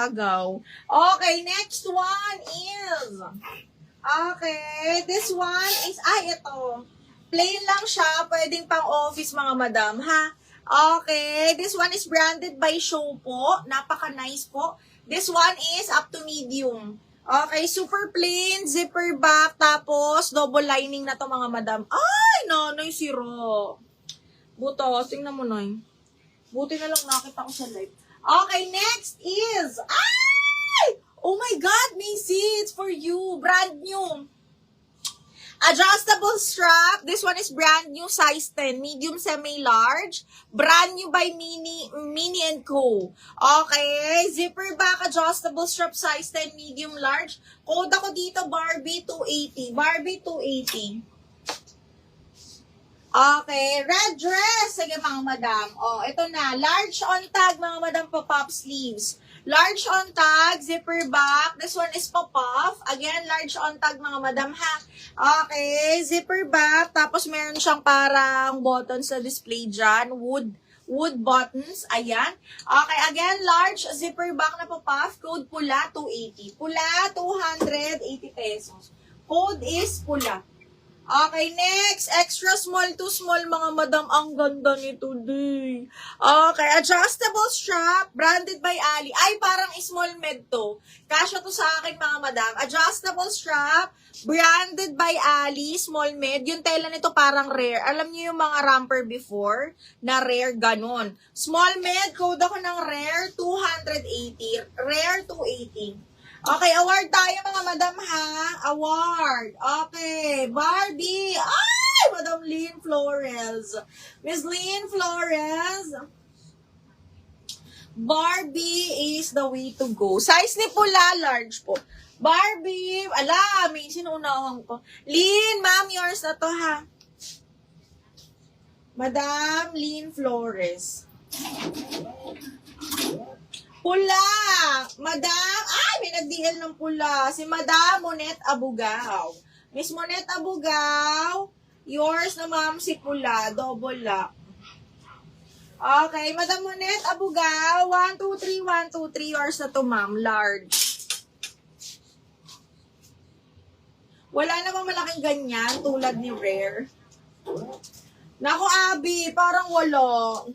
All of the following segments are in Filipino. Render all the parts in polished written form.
agaw. Okay, next one is, okay, this one is, ito. Plain lang siya, pwedeng pang office mga madam, ha? Okay, this one is branded by Show po. Napaka-nice po. This one is up to medium. Okay, super plain, zipper back, tapos double lining na to mga madam. Ay, nonoy, siro. Buto, tingnan mo, noy. Buti na lang nakita ko sa live. Okay, next is, ay! Oh my God, Macy, it's for you. Brand new. Adjustable strap. This one is brand new, size 10, medium, semi-large. Brand new by Mini & Co. Okay, zipper back, adjustable strap, size 10, medium, large. Code ako dito, Barbie 280. Barbie 280. Okay, red dress. Sige mga madam. Oh, ito na. Large on tag mga madam, pop-up sleeves. Large on tag, zipper back. This one is pop-off. Again, large on tag mga madam ha. Okay, zipper back. Tapos meron siyang parang buttons sa display dyan. Wood buttons. Ayan. Okay, again, large zipper back na pop-off. Code pula, 280. Pula, 280 pesos. Code is pula. Okay, next. Extra small to small, mga madam. Ang ganda nito, day. Okay, adjustable strap. Branded by Ali. Ay, parang small med to. Kasya to sa akin, mga madam. Adjustable strap. Branded by Ali. Small med. Yung tela nito parang rare. Alam niyo yung mga ramper before? Na rare, ganon. Small med. Code ako ng rare. 280. Rare, 280. Okay, award tayo mga madam ha. Award. Okay, Barbie. Ay, Madam Lynn Flores. Miss Lynn Flores. Barbie is the way to go. Size ni pula, large po. Barbie. Ala, may sinuunawang ko. Lynn, ma'am, yours na to ha. Madam Lynn Flores. Pula! Madam! Ay, may nag-DL ng pula. Si Madam Monet Abugao. Miss Monet Abugao, yours na ma'am si pula. Double lock. Okay, Madam Monet Abugao. 1, 2, 3, 1, 2, 3. Yours na to ma'am. Large. Wala namang malaking ganyan tulad ni Rare. Naku, Abby, parang wala.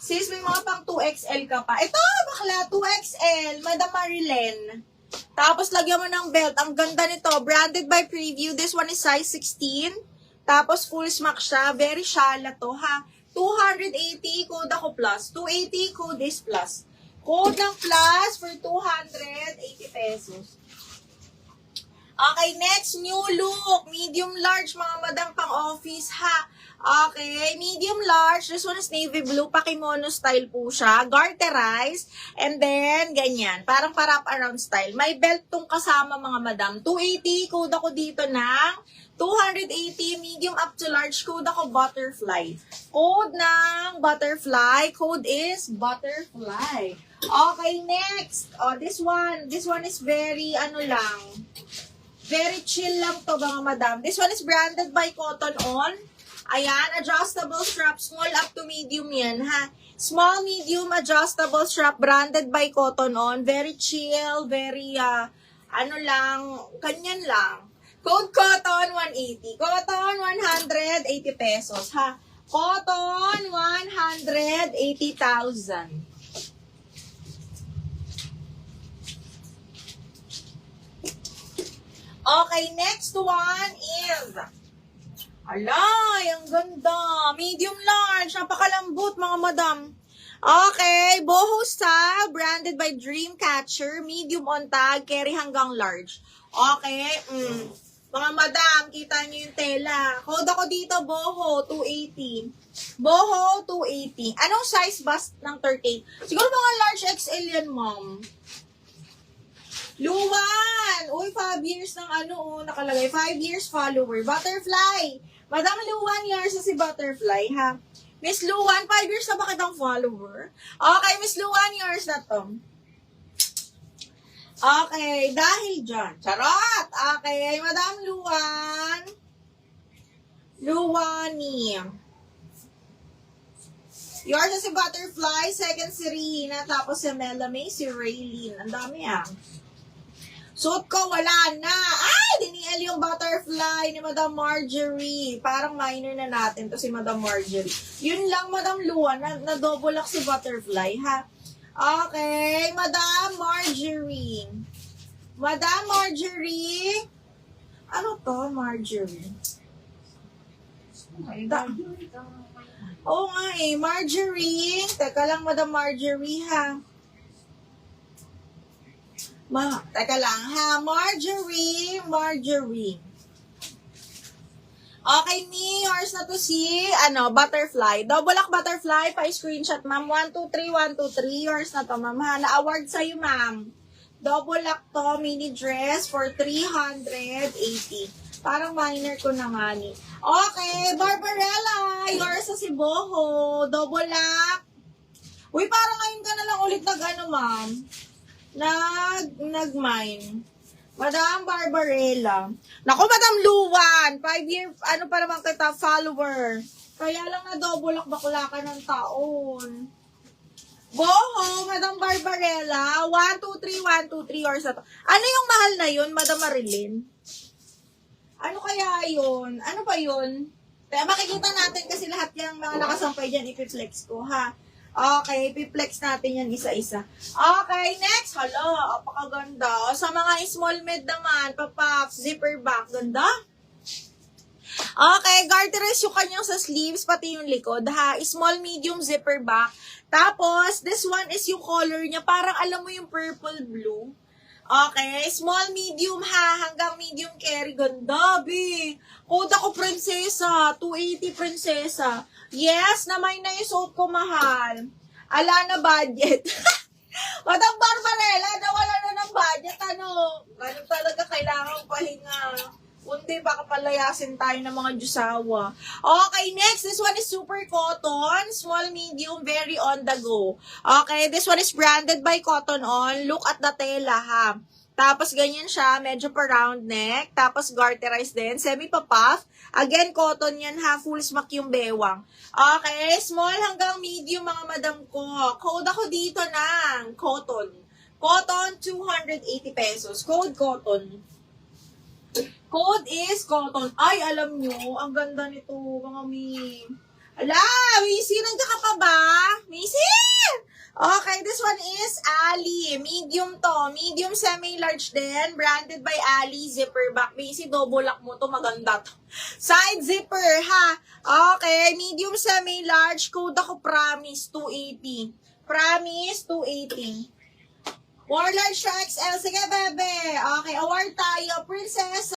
Sis, may mga pang 2XL ka pa. Ito, bakla, 2XL. Madam Marilyn. Tapos, lagyan mo ng belt. Ang ganda nito. Branded by Preview. This one is size 16. Tapos, full smack siya. Very shala to, ha. 280, code ako plus. 280, code is plus. Code ng plus for 280 pesos. Okay, next, new look. Medium large, mga madam pang office, ha. Okay, medium large. This one is navy blue. Pakimono style po siya. Garterized. And then, ganyan. Parang wrap around style. May belt tong kasama, mga madam. 280. Code ako dito ng 280. Medium up to large. Code ako butterfly. Code ng butterfly. Code is butterfly. Okay, next. Oh, this one. This one is very, very chill lang to, mga madam. This one is branded by Cotton On. Ayan, adjustable strap, small up to medium yan, ha. Small, medium, adjustable strap, branded by Cotton On. Very chill, very, kanyan lang. Code Cotton, 180. Cotton, 180 pesos, ha. Cotton, 180,000. Okay, next one is... Alay, ang ganda. Medium large. Napakalambot, mga madam. Okay, boho style. Branded by Dreamcatcher. Medium on tag. Carry hanggang large. Okay. Mga madam, kita nyo yung tela. Code ako dito, boho, 280. Boho, 280. Anong size bust ng 38? Siguro mga large XL yan, ma'am. Luwan! Uy, 5 years ng nakalagay. 5 years follower. Butterfly! Madam Luwan, yours na si Butterfly, ha? Miss Luwan, 5 years na ba kitang follower? Okay, Miss Luwan, yours na to. Okay, dahil dyan. Charot! Okay, Madam Luwan. Luwani. Yours na si Butterfly, second si Rina, tapos si Melame, si Raylene. Ang dami ah. Suot ko, wala na. Ay, diniel yung Butterfly ni Madam Marjorie. Parang minor na natin to si Madam Marjorie. Yun lang, Madam Luan, na double lock si Butterfly, ha? Okay, Madam Marjorie. Madam Marjorie. Ano to, Marjorie? Oo nga eh, Marjorie. Teka lang, Madam Marjorie, ha? Teka lang, ha? Marjorie. Okay, me, yours na to si, Butterfly. Double lock Butterfly, pa-screenshot, ma'am. 1, 2, 3, 1, 2, 3. Yours na to, ma'am, ha? Na-award sa'yo, ma'am. Double lock to, mini dress for 380. Parang minor ko na nga ni. Okay, Barbarella. Yours na si Boho. Double lock. Uy, parang ngayon ka na lang ulit ma'am. Nag-mine. Madam Barbarella. Naku, Madam Luwan. 5-year, pa naman kita, follower. Kaya lang na double lock bakla ka ng taon. Boho, Madam Barbarella. 1, 2, 3, 1, 2, 3 yours na to. Ano yung mahal na yun, Madam Marilyn? Ano kaya yun? Ano ba yun? Kaya makikita natin kasi lahat yung mga nakasampay dyan, ipiflex ko, ha? Okay, ipiflex natin yan isa-isa. Okay, next. Hala, apakaganda. Sa mga small med naman, papaps, zipper back, ganda. Okay, garterized yung kanyang sa sleeves, pati yung likod, ha? Small, medium, zipper back. Tapos, this one is yung color niya. Parang alam mo yung purple blue. Okay, small, medium, ha? Hanggang medium carry. Ganda, be. Code ako, prinsesa. 280, prinsesa. Yes, naman na yung suot ko, mahal. Ala na budget. Madam Barbarella, nawala na ng budget. Ganun talaga kailangan pahinga. Kundi baka palayasin tayo ng mga Diyosawa. Okay, next. This one is super cotton. Small, medium, very on the go. Okay, this one is branded by Cotton On. Look at the tela, ha. Tapos, ganyan siya. Medyo pa round neck. Tapos, garterized din. Semi-pa-puff. Again, cotton yan, ha. Full smack yung bewang. Okay, small hanggang medium, mga madam ko. Code ako dito ng cotton. Cotton, 280 pesos. Code cotton. Code is cotton. Ay, alam nyo, ang ganda nito, mga mi. Ala, Missy, nandiyan ka pa ba? Missy! Okay, this one is Ali. Medium to. Medium semi-large din. Branded by Ali. Zipper back. Missy, double lock mo to. Maganda to. Side zipper, ha? Okay, medium semi-large. Code ako, promise, 280. Promise, 280. More large XL. Sige, bebe. Okay, award tayo. Princess.